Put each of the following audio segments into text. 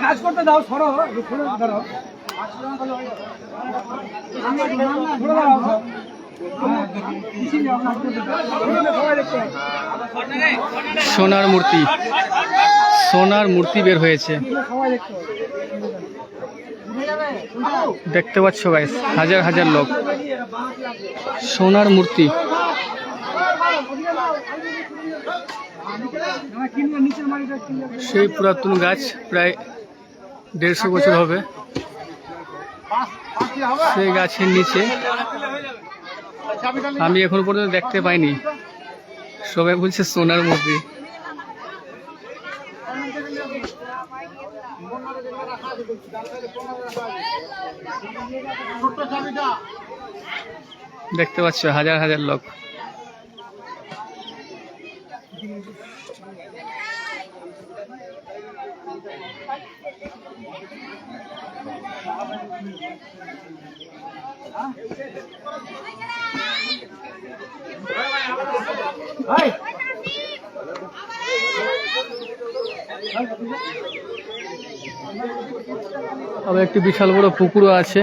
কাজ করতে দাও, সরো ধরো। সোনার মূর্তি, সোনার মূর্তি বের হয়েছে, দেখতে পাচ্ছ গাইস, হাজার হাজার লোক। সোনার মূর্তি, সেই পুরাতন গাছ, প্রায় 150 বছর হবে। সেই গাছের নিচে আমি এখন পর্যন্ত দেখতে পাইনি, সবাই বলছে সোনার মূর্তি। দেখতে পাচ্ছ হাজার হাজার লোক। আবার একটি বিশাল বড় পুকুরও আছে।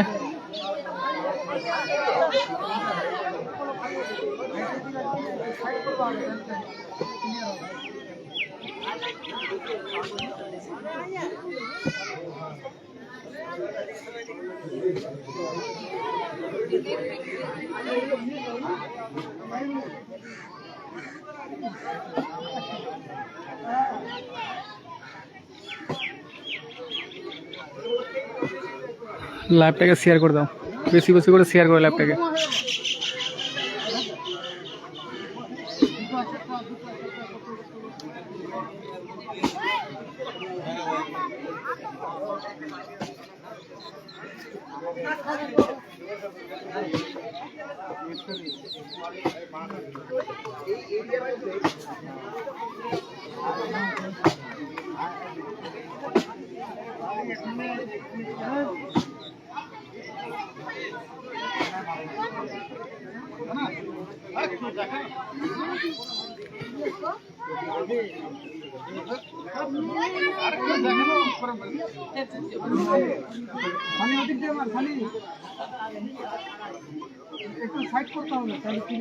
লাইভটাকে শেয়ার করে দাও, বেশি বেশি করে শেয়ার করো লাইভটাকে। একটু সাইড করতে হবে, তাহলে কি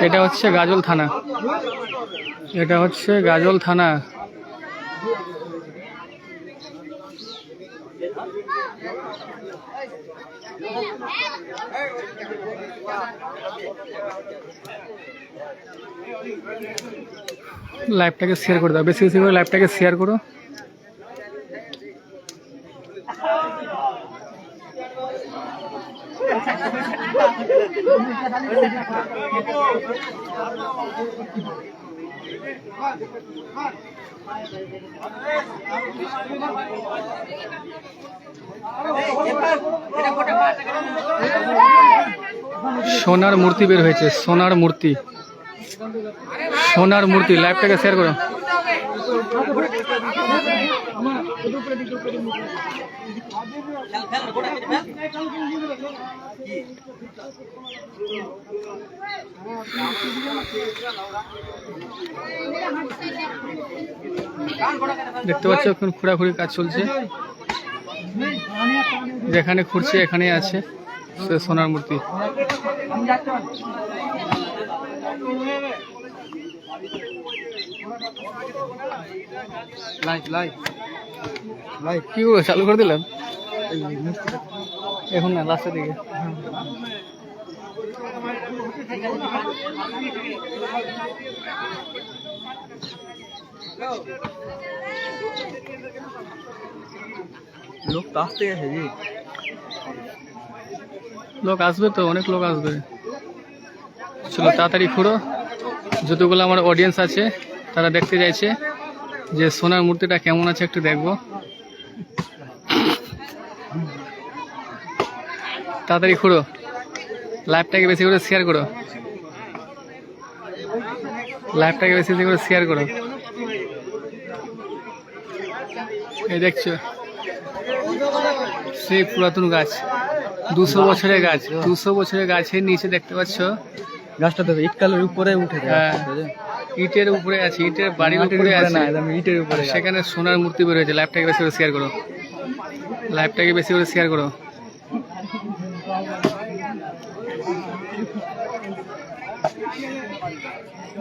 এটা হচ্ছে গাজল থানা, এটা হচ্ছে গাজল থানা। লাইভটাকে শেয়ার করে দাও, বেশি বেশি করে লাইভটাকে শেয়ার করো। সোনার মূর্তি বের হয়েছে, সোনার মূর্তি, সোনার মূর্তি। লাইভটাকে শেয়ার করো। দেখতে পাচ্ছ এখন খোঁড়াখুড়ি কাজ চলছে, যেখানে খুঁড়ছে এখানে আছে সে সোনার মূর্তি। কি চালু করে দিলাম এখন না, লাস্টের দিকে। লোক তো আসতে গেছে, লোক আসবে তো, অনেক লোক আসবে। চলো তাড়াতাড়ি খুঁড়ো, যতগুলো আমার অডিয়েন্স আছে তারা দেখতে চাইছে যে সোনার মূর্তিটা কেমন আছে, একটু দেখবো। তাড়াতাড়ি খুঁড়ো, লাইভটাকে বেশি করে শেয়ার করো, লাইভটাকে বেশি বেশি করে শেয়ার করো। এই দেখছো সেই পুরাতন গাছ, 200 বছরের গাছ, 200 বছরের গাছের নিচে দেখতে পাচ্ছ গাছটা তো ইটকালের উপরে উঠে হ্যাঁ, ইটের উপরে আছে, ইটের বাড়ির উপরে আছে, না একদম ইটের উপরে সেখানে সোনার মূর্তি বের হয়েছে। লাইভটাকে বেশি করে শেয়ার করো, লাইভটাকে বেশি করে শেয়ার করো।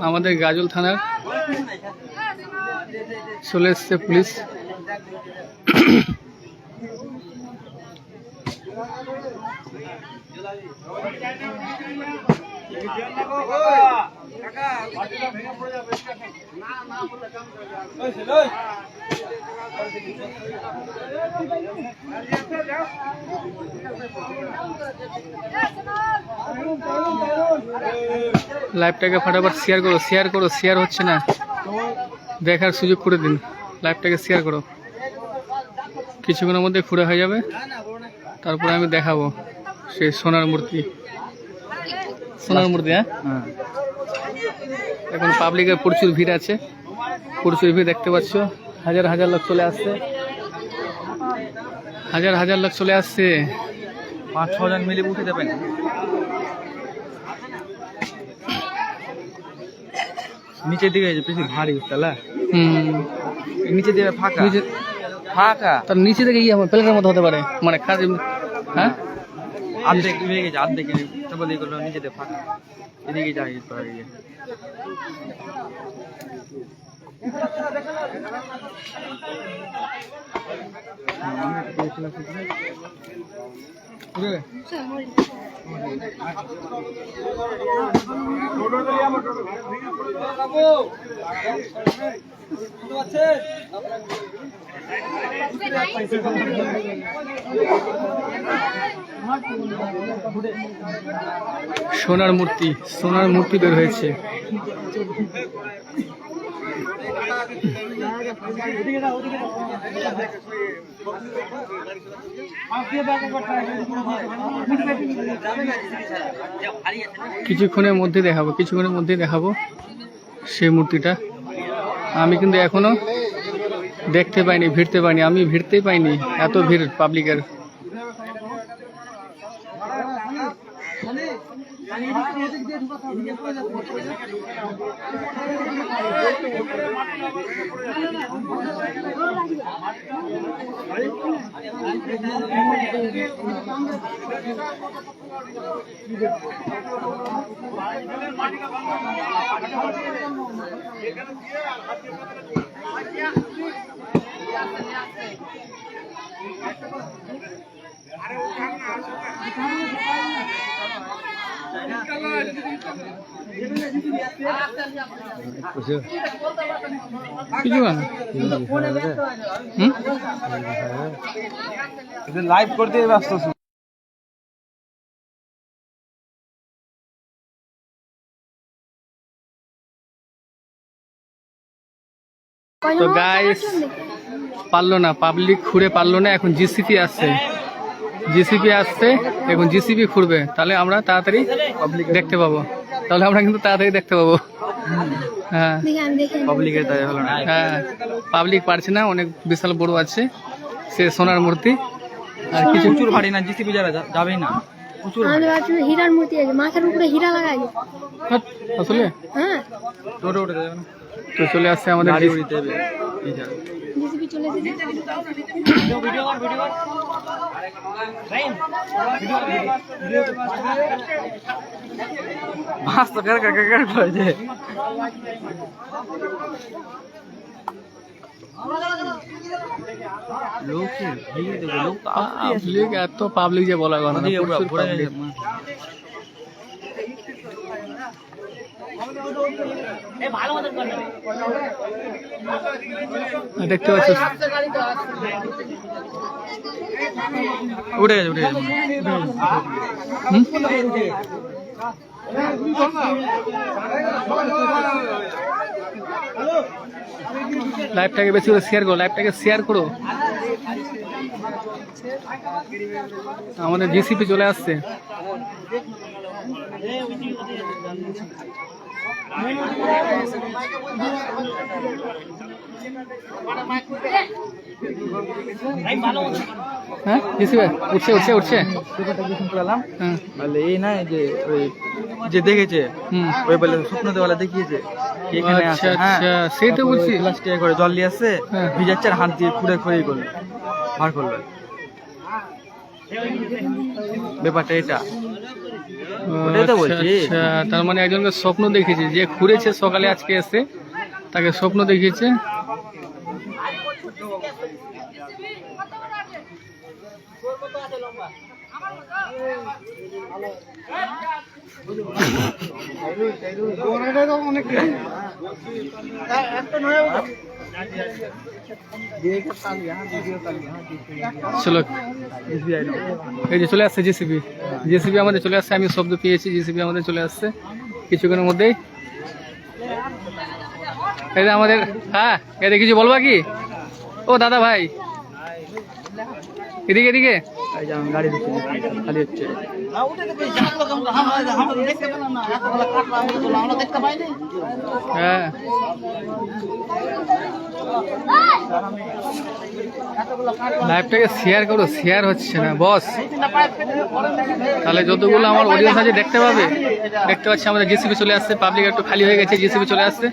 আমাদের গাজল থানার চলে এসছে পুলিশ। লাইভটাকে ফটাফট শেয়ার করো, শেয়ার করো, শেয়ার হচ্ছে না, দেখার সুযোগ করে দিন, লাইভটাকে শেয়ার করো। কিছুক্ষণের মধ্যে খুঁড়ে হয়ে যাবে, তারপরে আমি দেখাবো সেই সোনার মূর্তি। সোনার মূর্তি হ্যাঁ, এখন পাবলিকের প্রচুর ভিড় আছে, প্রচুর ভিড় দেখতে পাচ্ছ, হাজার হাজার লোক চলে আসছে, হাজার হাজার লোক চলে আসছে। 5-6 জন মিলে উঠে যাবেন। নিচের দিকে বেশি ভারী তাহলে নিচে দিকে ফাঁকা, নিচে ফাঁকা তার নিচে থেকে ইয়ে প্লেটের মতো হতে পারে, মানে খাস হ্যাঁ অর্ধেক হয়ে গেছে, অর্ধেক তারপর এগুলো নিচে দিয়ে ফাঁকা, এদিকে যাই সোনার মূর্তি, সোনার মূর্তি বের হয়েছে। কিছুক্ষণের মধ্যে দেখাবো, কিছুক্ষণের মধ্যে দেখাবো সেই মূর্তিটা। আমি কিন্তু এখনো দেখতে পাইনি, ভিড়তে পাইনি, আমি ভিড়তেই পাইনি, এত ভিড় পাবলিকের। লাইভ করতে ব্যস্ত। তো গাইস পারলো না, পাবলিক খুঁড়ে পারলো না, এখন জিসিপি আসছে, জিসিপি আসছে, এখন জিসিপি খুঁড়বে, তাহলে আমরা তাড়াতাড়ি দেখতে পাবো, তাহলে আমরা কিন্তু তাড়াতাড়ি দেখতে পাবো। হ্যাঁ পাবলিকের তাই হলো না, হ্যাঁ পাবলিক পারছে না, অনেক বিশাল বড় আছে সে সোনার মূর্তি, আর কিছু প্রচুর ভারী না, জিসিপি যারা যাবেই না, প্রচুর হীরার মূর্তি আছে, মাথার উপরে হীরা লাগাই আসলে। হ্যাঁ টোটো উঠে যাবে না, তো চলে আসছে আমাদের গাড়ি উড়িতে হবে এই জায়গায়। জিসিবি চলে এসেছে। মাছ তো কার করেছে। লোকের ভিড় দেখো, লোক তো পাবলিক, এত পাবলিক যে বলার কথা না, প্রচুর public। দেখতে পাচ্ছ উঠে গেছে, উঠে গেছে। লাইভটাকে বেশি করে শেয়ার করো, লাইভটাকে শেয়ার করো। আমাদের জিসিপি চলে আসছে। হ্যাঁ জেসিবি উঠছে উঠছে উঠছে। পেপারটা কি শুনতে পেলাম হ্যাঁ বলে এই না যে ওই যে দেখেছে হুম ওই বলে স্বপ্নতে বলা দেখিয়েছে কি এখানে আচ্ছা আছে। হ্যাঁ আচ্ছা সেই তো বলছি। প্লাস্টিকে করে জল নিয়ে আসছে হ্যাঁ। ভিজাচ্ছে আর হাত দিয়ে খুঁড়ে খুঁড়েই করলো বার করলো ব্যাপারটা এটা। ওটাই তো আচ্ছা বলছি। আচ্ছা তার মানে একজনকে স্বপ্ন দেখেছে যে ঘুরেছে সকালে আজকে এসে তাকে স্বপ্ন দেখিয়েছে। অনেক চলো এই যে চলে আসছে জেসিবি। জেসিবি আমাদের চলে আসছে, আমি শব্দ পেয়েছি জেসিবি আমাদের চলে আসছে কিছুক্ষণের মধ্যেই। এই যে আমাদের হ্যাঁ এদিকে কিছু বলবা কি? ও দাদা ভাই এদিকে এদিকে এই যে আমি গাড়ি দিচ্ছি খালি হচ্ছে। হ্যাঁ লাইভটাকে শেয়ার করো, শেয়ার হচ্ছে না বস। তাহলে যতগুলো আমার অডিয়েন্স আছে দেখতে পাবে। দেখতে পাচ্ছি আমাদের জেসিবি চলে আসছে, পাবলিক একটু খালি হয়ে গেছে, জেসিবি চলে আসছে।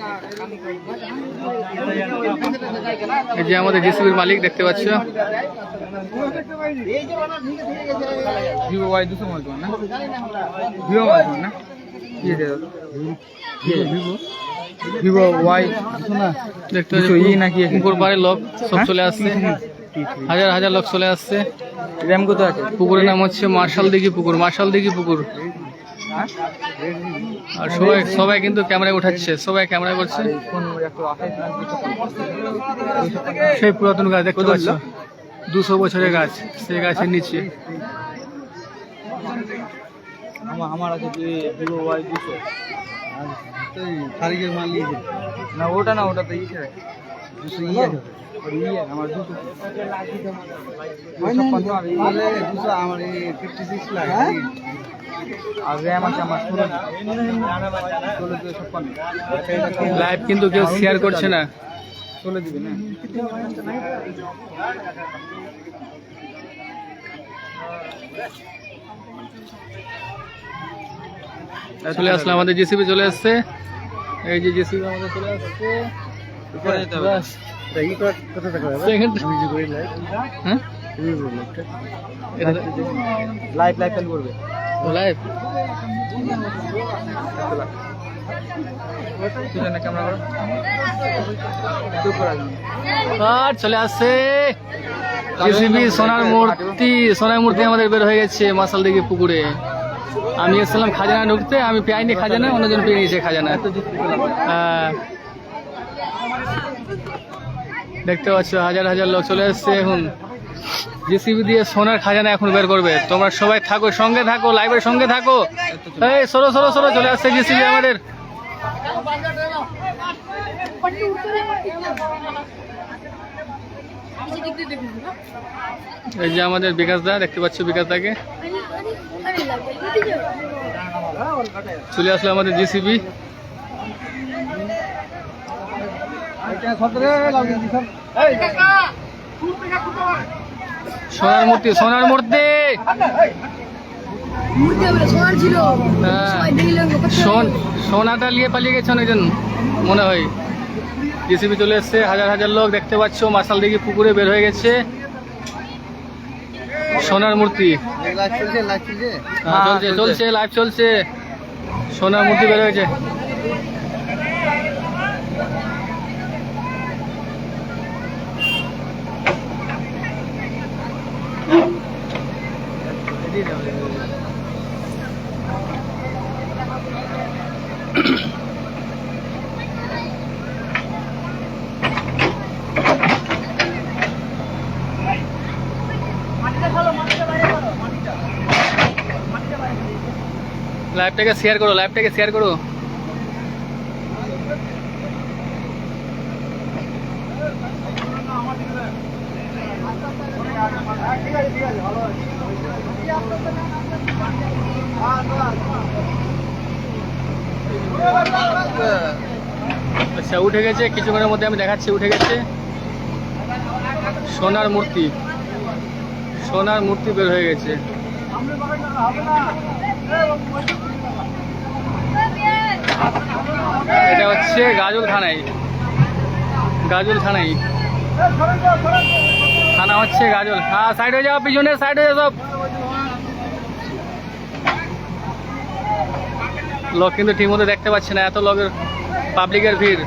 এই যে আমাদের জেসিবির মালিক দেখতে পাচ্ছ। ভিভো ওয়াই 200 মাল তোমার না? ভিভো মাল তোমার না? কি এটা? ভিভো ওয়াই না দেখতে কিছু ই নাকি এখানে? পুকুর পাড়ে লোক সব চলে আসছে, হাজার হাজার লোক চলে আসছে। র্যাম কত আছে? পুকুরের নাম হচ্ছে মার্শাল দিঘি পুকুর, মার্শাল দিঘি পুকুর। হ্যাঁ? আর সবাই সবাই কিন্তু ক্যামেরায় উঠাচ্ছে, সবাই ক্যামেরায় করছে। কোন 128 না 250? সেই পুরাতন গাছ দেখতে পাচ্ছ, 200 বছরের গাছ, সেই গাছের নিচে। আমার আছে যে ভিভো ওয়াই 200 তারিখের মাল নিয়েছে না, ওটা না, ওটা তো ইয়ে 200 ইয়ে আছে ইয়ে আমার 200 আমার 56 লাখ আর র্যাম আছে আমার 16 লাইভ কিন্তু কেউ শেয়ার করছে না। 16 দিবে না। চলে আসলাম, আমাদের জেসিবি চলে আসছে। এই যে জেসিবি আমাদের চলে আসছে। উপরে যেতে হবে। বাস। Second- হ্যাঁ? লাইভ লাইভ চালু করবে। ও লাইভ। পিছনে ক্যামেরা করো। চুপ করে আসুন। আর চলে আসছে জেসিবি সোনার মূর্তি। সোনার মূর্তি আমাদের বের হয়ে গেছে মাসাল দিঘি পুকুরে। আমি এসেছিলাম খাজানা ঢুকতে, আমি পেয়াইনি খাজানা, অন্যজন পেয়ে নিয়েছে খাজানা। দেখতে পাচ্ছ হাজার হাজার লোক চলে আসছে। এখন জেসিবি দিয়ে সোনার খাজানা এখন বের করবে। তোমরা সবাই থাকো, সঙ্গে থাকো, লাইভের সঙ্গে থাকো। এই সরো সরো সরো, চলে আসছে জেসিবি আমাদের। এই যে আমাদের বিকাশ দা, দেখতে পাচ্ছ বিকাশ দাকে। চলে আসলো আমাদের জেসিবি। সোনার মূর্তি, সোনার মূর্তি। সোনাটা নিয়ে পালিয়ে গেছে অনেকজন মনে হয়। জেসিবি চলে এসছে, হাজার হাজার লোক দেখতে পাচ্ছ মাসাল দিঘি পুকুরে বের হয়ে গেছে সোনার মূর্তি। হ্যাঁ, চলছে চলছে লাইভ চলছে, সোনার মূর্তি বের হয়েছে। লাইভটাকে শেয়ার করো, লাইভটাকে শেয়ার করো। আচ্ছা উঠে গেছে, কিছুক্ষণের মধ্যে আমি দেখাচ্ছি। উঠে গেছে সোনার মূর্তি, সোনার মূর্তি বের হয়ে গেছে। এটা হচ্ছে গাজল থানায়, গাজল থানায় থানা হচ্ছে গাজল। হ্যাঁ সাইড হয়ে যাও, পিছনে সাইড হয়ে যাও সব। লোক কিন্তু ঠিক মতো দেখতে পাচ্ছে না, এত লোকের পাবলিকের ভিড়।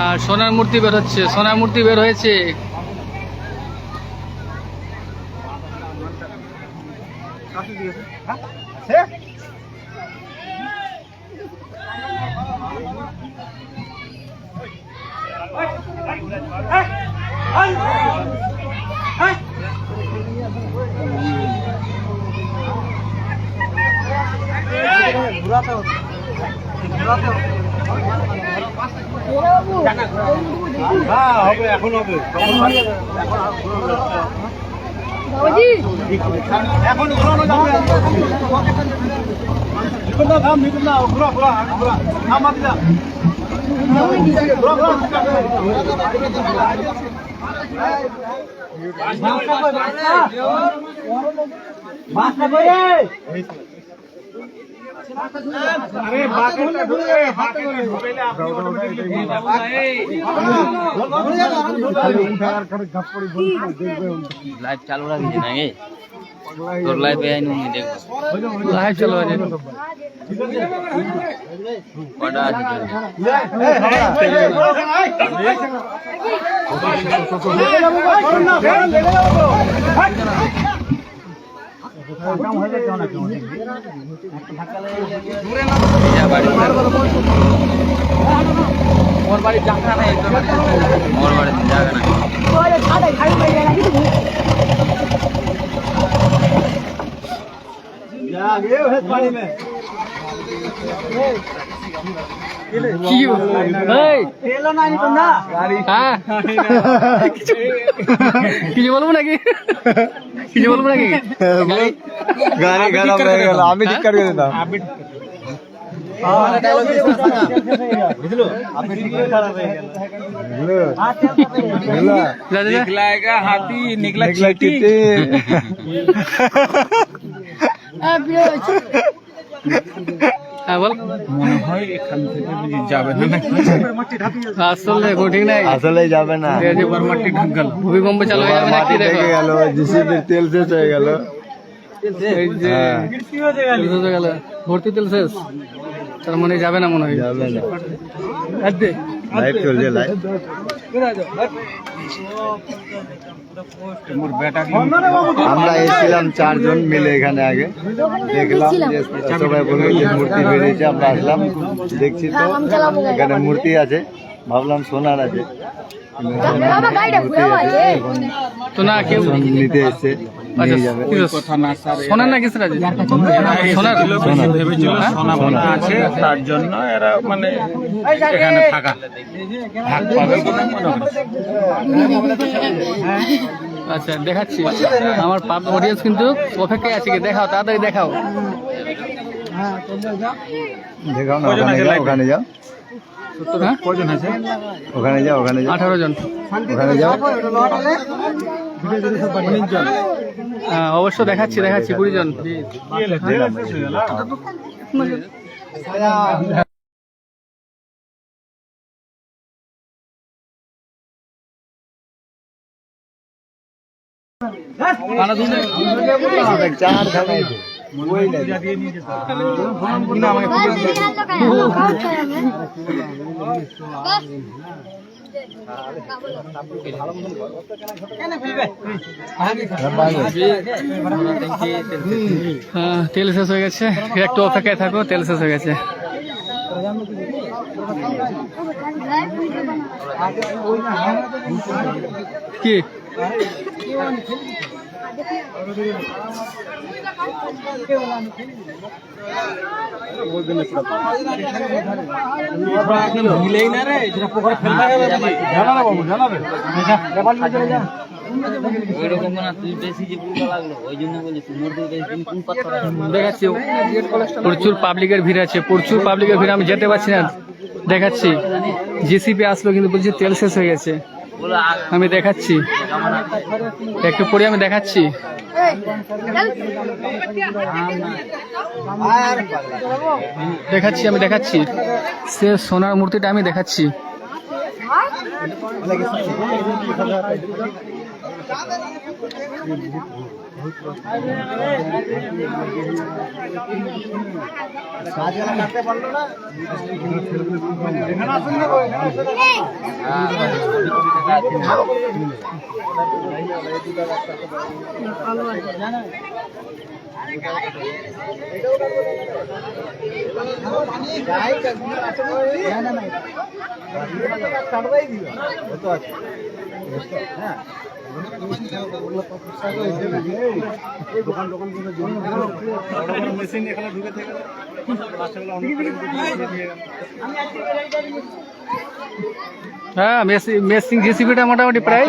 আর সোনার মূর্তি বের হচ্ছে, সোনার মূর্তি বের হয়েছে। হবে এখন হবে বাবাজি এখন ঘোরানো যাবে মিটুন না থাম মিটুন না ঘোরা ঘোরা ঘোরা থাম মাতি না ঘোরা ঘোরা বাসা কই রে আরে বাকেটটা ধরে হাতে করে ঢুকাইলে আপনি লাইভ চালু রাখছি নাকি তোর লাইভ আইন আমি দেখব লাইভ চালু আছে। কটা আছে মোর বাড়ি জায়গা নাই, মোর বাড়িতে জায়গা নাই। কি কিছু বলবো নাকি, কিছু বলবো নাকি? গাড়ি খারাপ হয়ে গেল, আমি ঠিক করে দিতাম। হাতি নিকলা হ্যাঁ বল। মনে হয় এখান থেকে যাবে না, আসলে ঠিক নাই, আসলে যাবে না। ভূমিকম্প চালু হয়ে যাবে না কি দেখো গেল, জিসিবির তেল শেষ হয়ে গেল। এই যে তেল শেষ হয়ে গেল, ভর্তি তেল শেষ, তার মানে যাবে না মনে হয়। যাবে না, লাইভ চলছে লাইভ। আমরা এসেছিলাম 4 জন মিলে এখানে, আগে দেখলাম যে সবাই বললো যে মূর্তি বেরিয়েছে, আমরা আসলাম দেখছি তো এখানে মূর্তি আছে, ভাবলাম সোনার আছে, তো না কেউ নিতে এসছে, নিয়ে যাবে। সোনার না কিসের আছে? সোনার ভেবেছিল সোনা বোনা আছে, তার জন্য এরা মানে এখানে থাকা ভাগ পাবে কিনা মনে হয়। আচ্ছা দেখাচ্ছি, আমার পাব অডিয়েন্স কিন্তু অপেক্ষায় আছে, কি দেখাও তাড়াতাড়ি দেখাও। দেখাও না, ওখানে যাও, ওখানে যাও, হ্যাঁ? কজন আছে? ওখানে যাও, ওখানে যাও, 18 জন। ওখানে যাও। হ্যাঁ অবশ্য দেখাচ্ছি দেখাচ্ছি 20 জন। চার খানাই তো হ্যাঁ, তেল শেষ হয়ে গেছে, একটু অপেক্ষায় থাকো, তেল শেষ হয়ে গেছে। কি দেখাচ্ছি, প্রচুর পাবলিকের ভিড় আছে, প্রচুর পাবলিকের ভিড়, আমি যেতে পারছি না। দেখাচ্ছি, জিসিপি আসলো কিন্তু বলছি তেল শেষ হয়ে গেছে। আমি দেখাচ্ছি, একটু পরে আমি দেখাচ্ছি। দেখাচ্ছি, আমি দেখাচ্ছি, সে সোনার মূর্তিটা আমি দেখাচ্ছি। হ্যাঁ, মেসিং জিসিবিটা মোটামুটি প্রায়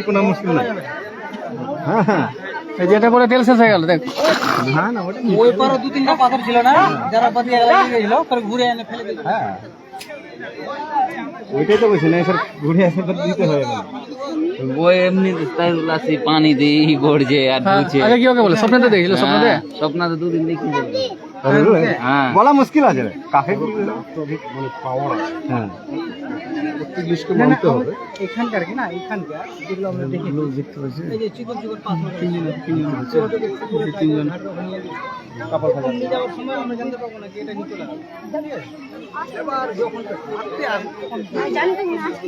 কোনো মুশকিল নাই। হ্যাঁ, যেটা পরে তেল শেষ হয়ে গেল। দেখ, ওই পারও 2-3টা পাথর ছিল না, যারা পাতিয়ে গেছিল, পরে ঘুরে এনে ফেলে দিল। হ্যাঁ, ওইটাই তো বলছি না স্যার, ঘুরে আসে তো দিতে হবে না। वो एमनी लासी पानी दे ही गोड़जे আর দুছে আগে কি ওকে বলে স্বপ্নে তো দেখছিল, স্বপ্নে স্বপ্ন তো দুদিন দেখি হ্যাঁ, বলা মুশকিল আছে রে, কাকে মানে পাওয়ার। হ্যাঁ, এখানকার কি না, এখানকার যেগুলো আমরা দেখি দেখতে পাচ্ছি, এই যে চিকন চিকন পাথর, তিনজন কাপড় খাজা নিয়ে যাওয়ার সময় আমরা জানতে পারবো না কি এটা নিচে লাগা। এবার যখন হাঁটতে আসবে তখন জানতে না আসছি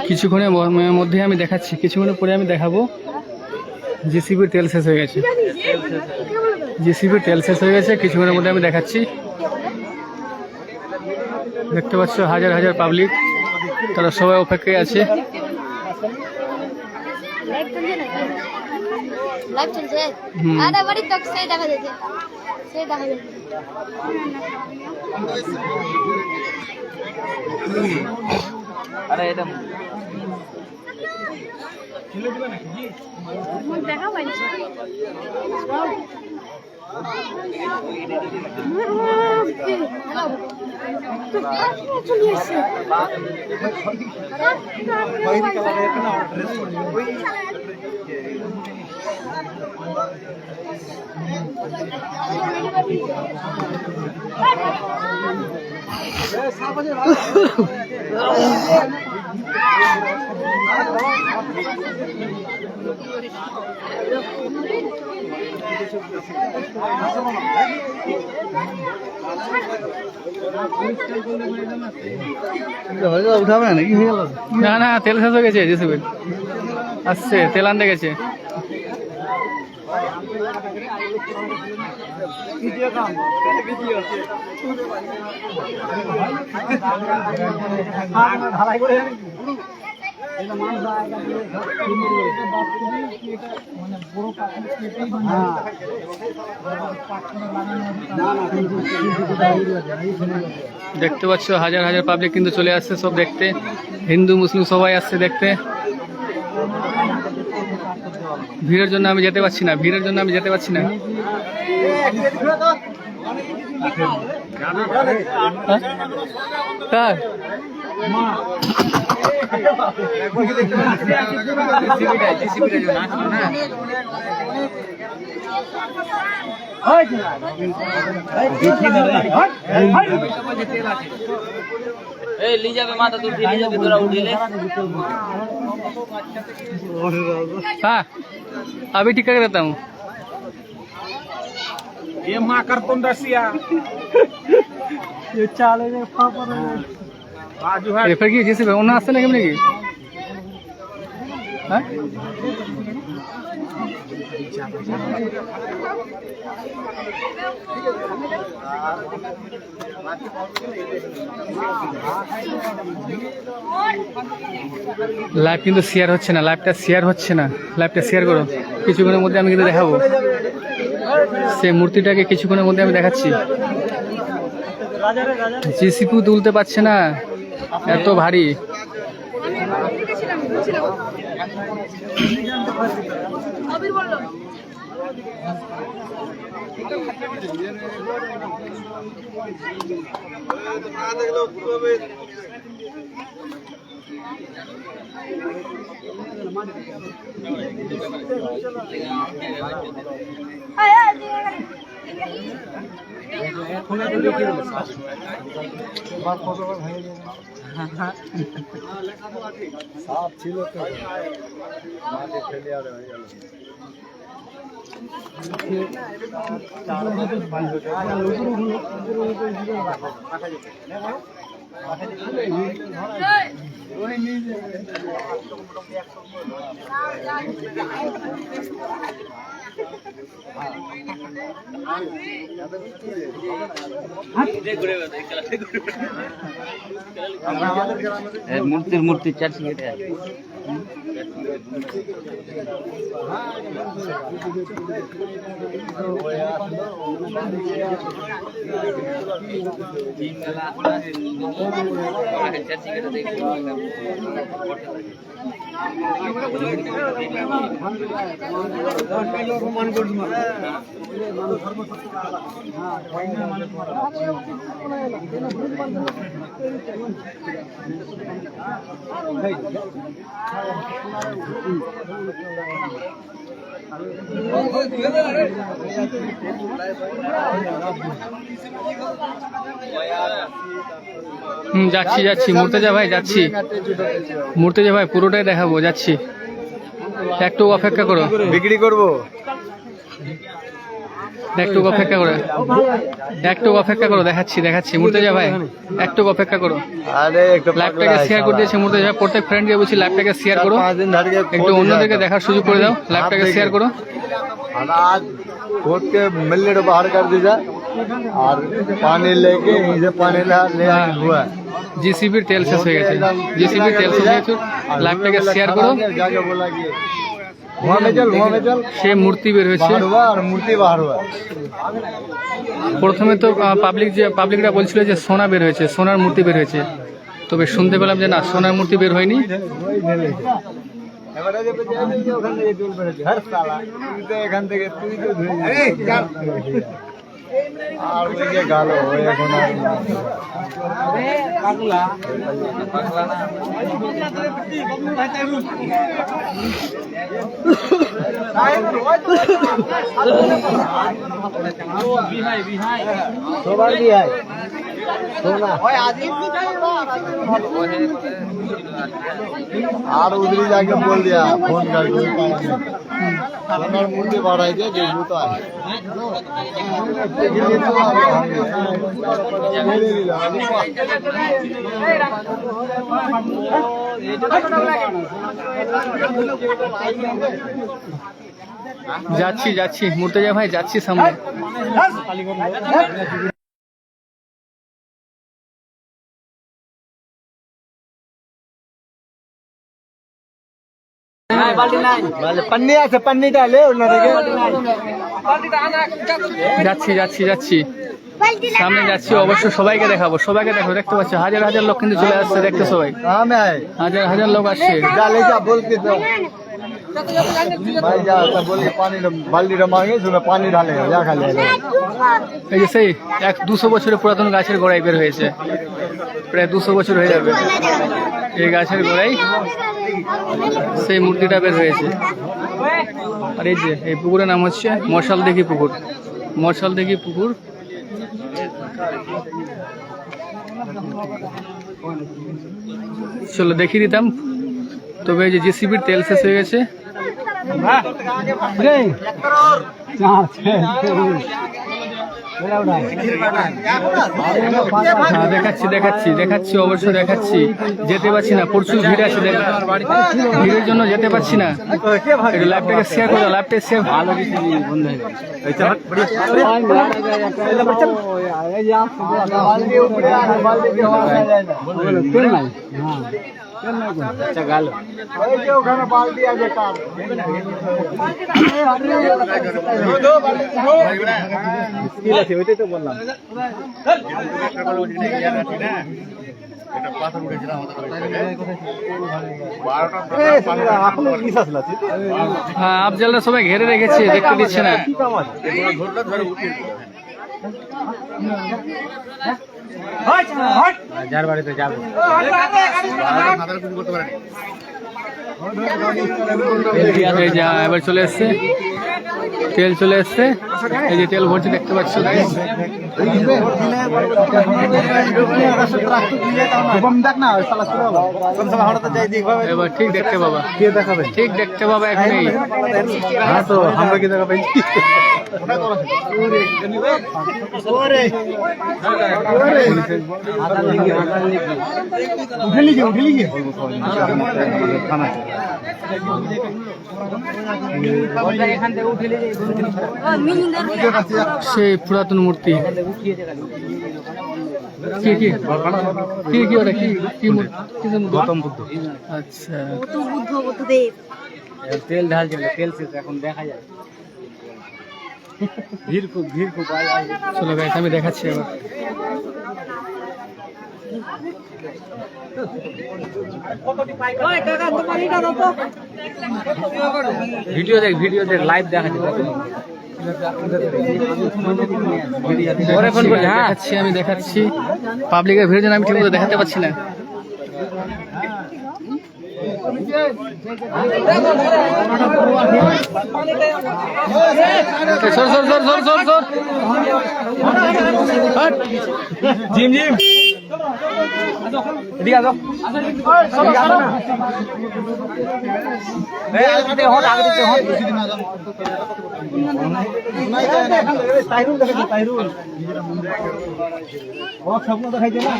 কিছুক্ষণের মধ্যে আমি দেখাচ্ছি, কিছুক্ষণের পরে আমি দেখাবো। জিসিবির তেল শেষ হয়ে গেছে, জিসিবির তেল শেষ হয়ে গেছে, কিছুক্ষণের মধ্যে আমি দেখাচ্ছি। দেখতে পাচ্ছ হাজার হাজার পাবলিক, তারা সবাই অপেক্ষায় আছে। লাইভ চলছে, আরে বাড়ি তক সেই দেখা যাচ্ছে, সেই দেখা যাচ্ছে। আরে এটা মুখ দেখা পাইনি। চলে এসছে। উঠাবে না নাকি, হয়ে গেল? না না, তেল শেষ হয়ে গেছে, জিসিবির আসছে, তেল আনতে গেছে। ঢালাই করে দেখতে পাচ্ছ হাজার হাজার পাবলিক কিন্তু চলে আসছে সব দেখতে, হিন্দু মুসলিম সবাই আসছে দেখতে। ভিড়ের জন্য আমি যেতে পারছি না, ভিড়ের জন্য আমি যেতে পারছি না। কার ली जाबे माता तू ली जाबे तोरा उठिले हाँ अभी ठीक करके रहता हूँ ये माँ करतून रसिया बाजू है রেফার কি জেসি অন্য আসছে না কেমনি কি হ্যাঁ লাইভ কিন্তু শেয়ার হচ্ছে না, লাইভটা শেয়ার হচ্ছে না, লাইভটা শেয়ার করো। কিছুক্ষণের মধ্যে আমি কিন্তু দেখাবো সেই মূর্তিটাকে, কিছুক্ষণের মধ্যে আমি দেখাচ্ছি। জিসিপি তুলতে পারছে না, এত ভারী। সাপ ছিল তো মাঠে ফেলে আর হয়ে গেল। मूर्ति मूर्ति चर्च गेट है যাচ্ছি যাচ্ছি মুর্তজা ভাই, যাচ্ছি মুর্তজা ভাই, পুরোটাই দেখাবো, যাচ্ছি। একটু অপেক্ষা করো, বিক্রি করবো, একটু অপেক্ষা করো, একটু অপেক্ষা করো, দেখাচ্ছি দেখাচ্ছি মুর্তজা ভাই, একটু অপেক্ষা করো। আরে একটু লাইভটাকে শেয়ার করে দিয়েছে মুর্তজা ভাই, প্রত্যেক ফ্রেন্ডকে বলছি লাইভটাকে শেয়ার করো, 5 दिन धर के একটু অন্যদেরকে দেখার সুযোগ করে দাও, লাইভটাকে শেয়ার করো। आज खोद के मिलने को बाहर कर दीजा और पानी लेके यहीं से पानी ले आके हुआ है। জিসিবির তেল শেষ হয়ে গেছে, জিসিবির তেল শেষ হয়ে গেছে, লাইভটাকে শেয়ার করো। जाके बोला कि वहाँ में चल সে মূর্তি বের হয়েছে। बाहर हुआ और मूर्ति बाहर हुआ। প্রথমে তো পাবলিকরা বলছিল যে সোনা বের হয়েছে, সোনার মূর্তি বের হয়েছে, তবে শুনতে পেলাম যে না, সোনার মূর্তি বের হয়নি। এবারে যে ওখানে এই দূর বেড়েছে হর সালা তুই তো এখান থেকে তুই তো ধুই আর ওই যে গালো ওই এখন আর পাগলা সবার বিহাই সোনা और उधर जाके बोल दिया फोन करके सोनार मूर्ति बढ़ाई दिया जो जूता है যাচ্ছি যাচ্ছি মুর্তজা ভাই, যাচ্ছি সামনে। पन्नी আছে पन्नी डाले যাচ্ছি যাচ্ছি যাচ্ছি সামনে যাচ্ছি, অবশ্য সবাইকে দেখাবো, সবাইকে দেখাবো। দেখতে পাচ্ছ হাজার হাজার লোক কিন্তু চলে আসছে, দেখতে সবাই हाँ मैं आए হাজার হাজার লোক আসছে। डाले जा बोल के तो भाई जा तो बोल के पानी बाल्टी मांगे उसमें पानी डाले जा खा ले এই যে সেই 200 বছরের পুরাতন গাছের গোড়ায় বের হয়েছে, প্রায় 200 বছর হয়ে যাবে এই গাছের গোড়ায় সেই মূর্তিটা বের হয়েছে। আর এই যে এই পুকুরের নাম হচ্ছে মশাল দেখি পুকুর, মশাল দেখি পুকুর। চলো দেখিয়ে দিতাম। তবে এই যে জেসিবির তেল শেষ হয়ে গেছে। হ্যাঁ দেখাচ্ছি দেখাচ্ছি দেখাচ্ছি অবশ্যই দেখাচ্ছি। যেতে পারছি না, প্রচুর ভিড় আছে, ভিড়ের জন্য যেতে পারছি না। লাইভটাকে শেয়ার করে দাও, লাইভটা শেয়ার। ভালো কিছু বন্ধ হয়ে ওইটাই তো বললাম। হ্যাঁ আফজালরা সবাই ঘেরে রেখেছে, দেখতে দিচ্ছে না। যার বাড়িতে যাবো এবার চলে এসছে তেল, চলে এসছে। এই যে তেল ভরছে দেখতে পাচ্ছ। এবার ঠিক দেখতে পাবা, ঠিক দেখতে পাবা এখানে। হ্যাঁ তো আমরা কি দেখাবেন? সেই পুরাতন মূর্তি। কি কি কি কি ওটা কি কি মূর্তি? গৌতম বুদ্ধ। আচ্ছা তেল ঢালছিল, তেল শেষ, এখন দেখা যায় ভিড় খুব, ভিড় খুব। চলো গাইস আমি দেখাচ্ছি এবার। ভিডিও দেখ, ভিডিও দেখ, লাইভ দেখা যায়। দেখাচ্ছি আমি দেখাচ্ছি। পাবলিকের ভিড়ের জন্য আমি ঠিক মতো দেখাতে পারছি না। সর সর সর সর সর সর। জিম জিম এদিকে আসো। স্বপ্ন দেখাইছে না।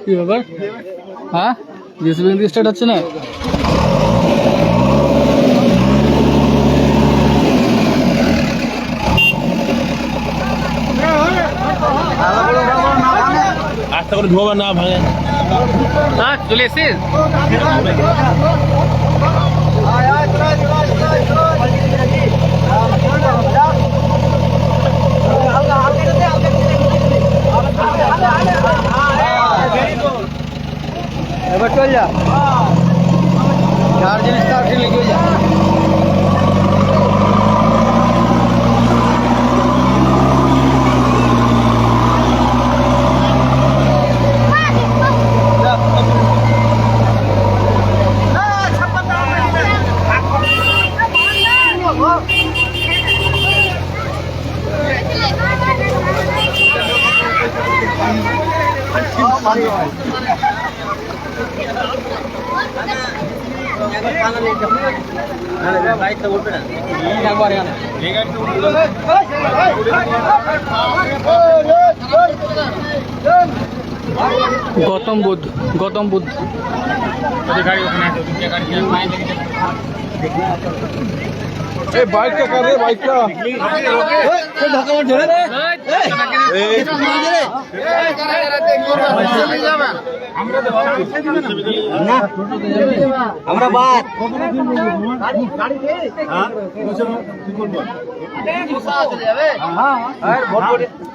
কি ব্যাপার? হ্যাঁ জেসিবি কিন্তু স্টার্ট হচ্ছে না। আস্তে করে ধোয়া না ভাঙে। চলে এসেছিস? এবার চল যা, চার জিনিসটা আপনি লিখে যা। গৌতম বুদ্ধ, গৌতম বুদ্ধ। বাইকটা কার রে, বাইকটা আমরা বাদ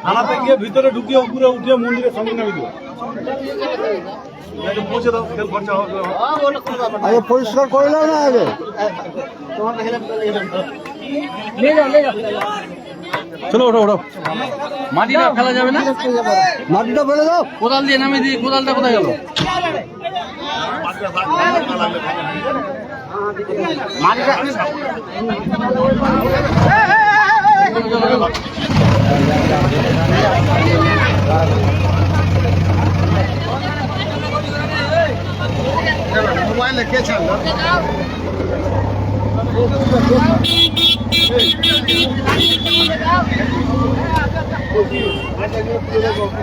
থানাতে গিয়ে ভিতরে ঢুকিয়ে উপরে উঠে মন্দিরের সামনে নামিয়ে দেবো। পৌঁছে দাও, তেল খরচা হবে। আগে পরিষ্কার করে নাও না আগে। চলো ওঠো ওঠো। মাটিটা ফেলা যাবে না? মাটিটা ফেলে দাও। কোদাল দিয়ে নামিয়ে দিই, কোদালটা কোথায় গেল? मोबाइल लेके चल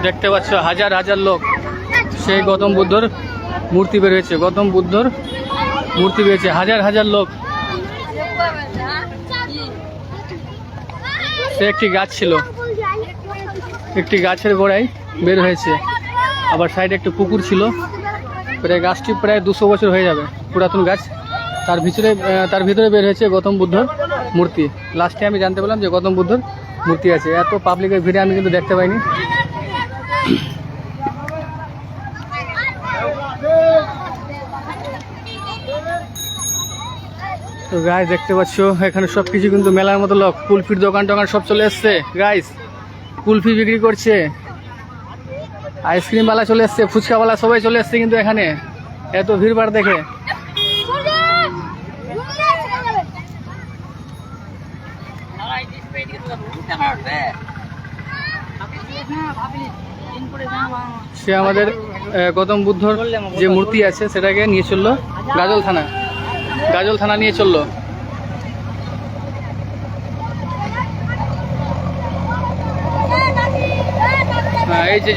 দেখতে পাচ্ছ হাজার হাজার লোক সেই গৌতম বুদ্ধর মূর্তি বেরিয়েছে। গৌতম বুদ্ধর মূর্তি বেরিয়েছে, হাজার হাজার লোক। সে একটি গাছ ছিল, একটি গাছের গোড়ায় বের হয়েছে। আবার সাইডে একটি পুকুর ছিল, প্রায় গাছটি প্রায় 200 বছর হয়ে যাবে, পুরাতন গাছ। তার ভিতরে বের হয়েছে গৌতম বুদ্ধর মূর্তি। লাস্টে আমি জানতে পারলাম যে গৌতম বুদ্ধর মূর্তি আছে। এত পাবলিকের ভিড়ে আমি কিন্তু দেখতে পাইনি। তো গাইস দেখতে পাচ্ছ এখানে সব কিছু কিন্তু মেলার মতো লোক। কুলফির দোকান টোকান সব চলে এসছে গাইস, কুলফি বিক্রি করছে, আইসক্রিমওয়ালা চলে এসছে, ফুচকাওয়ালা সবাই চলে এসছে কিন্তু এখানে এত ভিড়ভাড় দেখে। সে আমাদের গৌতম বুদ্ধর যে মূর্তি আছে সেটাকে নিয়ে চললো গাজল থানা নিয়ে চললো। হ্যাঁ এই যে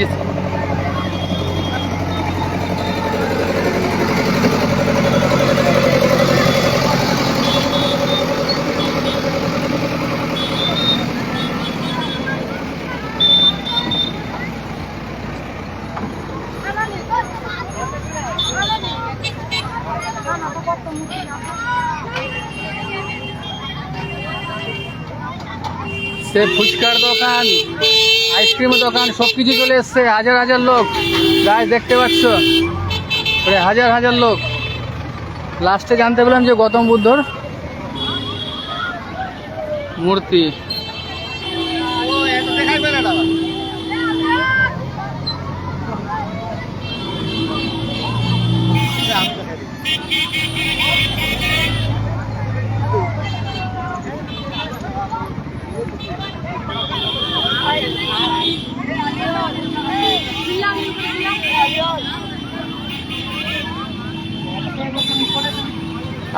সে ফুচকার দোকান, আইসক্রিমের দোকান সব কিছু চলে এসছে। হাজার হাজার লোক গাছ দেখতে পাচ্ছ, হাজার হাজার লোক। লাস্টে জানতে পেলাম যে গৌতম বুদ্ধর মূর্তি।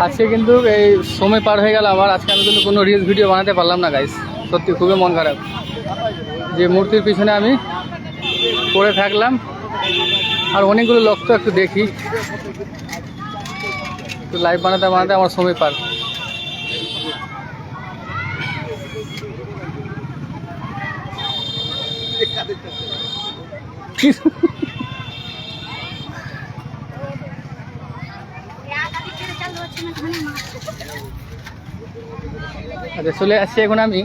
আজকে কিন্তু এই সময় পার হয়ে গেল আমার। আজকে আমি কিন্তু কোনো রিলস ভিডিও বানাতে পারলাম না গাইস, সত্যি খুবই মন খারাপ যে মূর্তির পিছনে আমি পড়ে থাকলাম। আর অনেকগুলো লোক তো একটু দেখি, একটু লাইভ বানাতে বানাতে আমার সময় পার। আচ্ছা চলে আসছি এখন আমি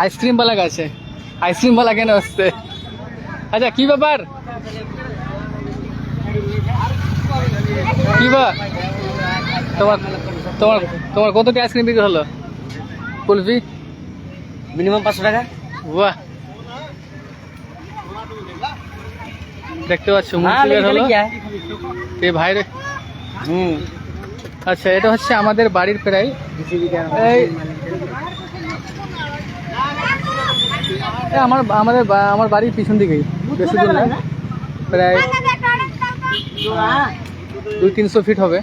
আইসক্রিমওয়ালা কাছে। আইসক্রিমওয়ালা কেন আসছে? আচ্ছা কি ব্যাপার, কি বা তোমার তোমার তোমার কতটি আইসক্রিম বিক্রি হলো? কুলফি মিনিমাম 500 টাকা। বাহ, দেখতে পাচ্ছ মূর্তি বের হলো এই ভাইরে। আচ্ছা এটা হচ্ছে আমাদের বাড়ির প্রায় আমার বাড়ির পিছন দিকেই, বেশি দূর না, প্রায় 200-300 ফিট হবে।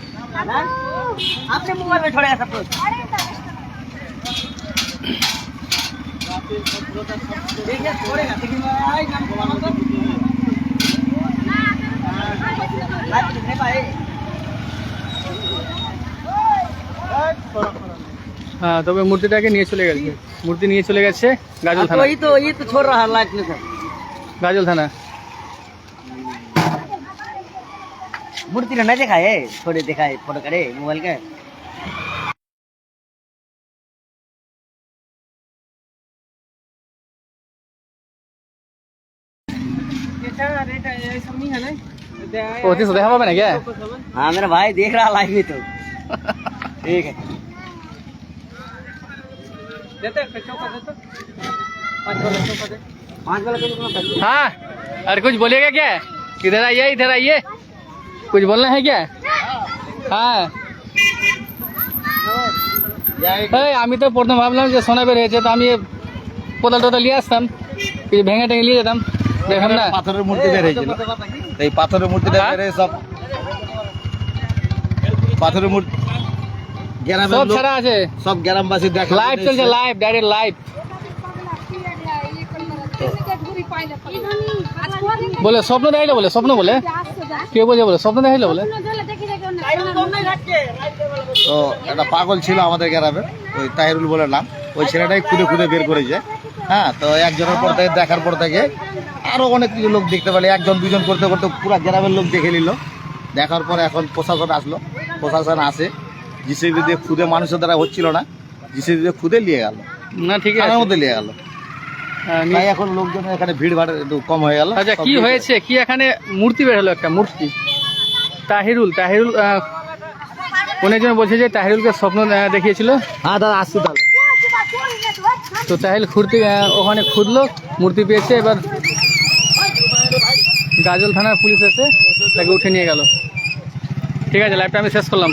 হ্যাঁ তবে মূর্তিটাকে নিয়ে চলে গেছে, মূর্তি নিয়ে চলে গেছে গাজল থানা। गाजल थाना मूर्ति नहीं देखा है, थोड़े देखा है फोटो करे मोबाइल के। देखा पाबे ना क्या? हाँ मेरा भाई देख रहा लाइव में तो ठीक है। हाँ अरे कुछ बोलिएगा क्या? इधर आइए, इधर आइए, कुछ बोलना है क्या? हाँ এই আমি তো প্রথম ভাবলাম যে সোনা বের হয়েছে, তো আমি কোদাল টোদাল নিয়ে আসতাম, কিছু ভেঙে টেঙে নিয়ে যেতাম, দেখলাম না। পাথরের মূর্তি বের হয়েছিল, এই পাথরের মূর্তিটা বের সব পাথরের মূর্তি গ্রামের সব লোক, ছাড়া আছে, সব গ্রামবাসী দেখা লাইভ চলছে, লাইভ, ডাইরেক্ট লাইভ। বলে স্বপ্ন দেখাইলো, বলে স্বপ্ন, বলে কে বলে, বলে স্বপ্ন দেখাইলো বলে। তো একটা পাগল ছিল আমাদের গ্রামে, ওই তাহিরুল বলে নাম, ওই ছেলেটাই খুদে খুদে বের করেছে। হ্যাঁ, তো একজনের পর থেকে দেখার পর থেকে আরো অনেক কিছু লোক দেখতে পেলে, একজন দুজন করতে করতে পুরো গ্রামের লোক দেখে নিল। দেখার পরে এখন প্রশাসন আসলো, প্রশাসন আসে, জিসিবি দিয়ে খুদে মানুষের দ্বারা হচ্ছিল না, জিসিবি দিয়ে খুদে নিয়ে গেল, না ঠিক আছে, থানার মধ্যে নিয়ে গেল। তাই এখন লোকজন এখানে ভিড় ভাড় একটু কম হয়ে গেল। আচ্ছা কি হয়েছে, কি এখানে মূর্তি বের হলো, একটা মূর্তি। তাহিরুল, তাহিরুল অনেকজন বলছে যে তাহিরুলকে স্বপ্ন দেখিয়েছিল। হ্যাঁ দাদা, আসছি তাহলে। তো তাহিরুল খুঁড়তে ওখানে খুঁজলো, মূর্তি পেয়েছে। এবার গাজল থানার পুলিশ এসে তাকে উঠে নিয়ে গেল। ঠিক আছে, লাইভটা আমি শেষ করলাম।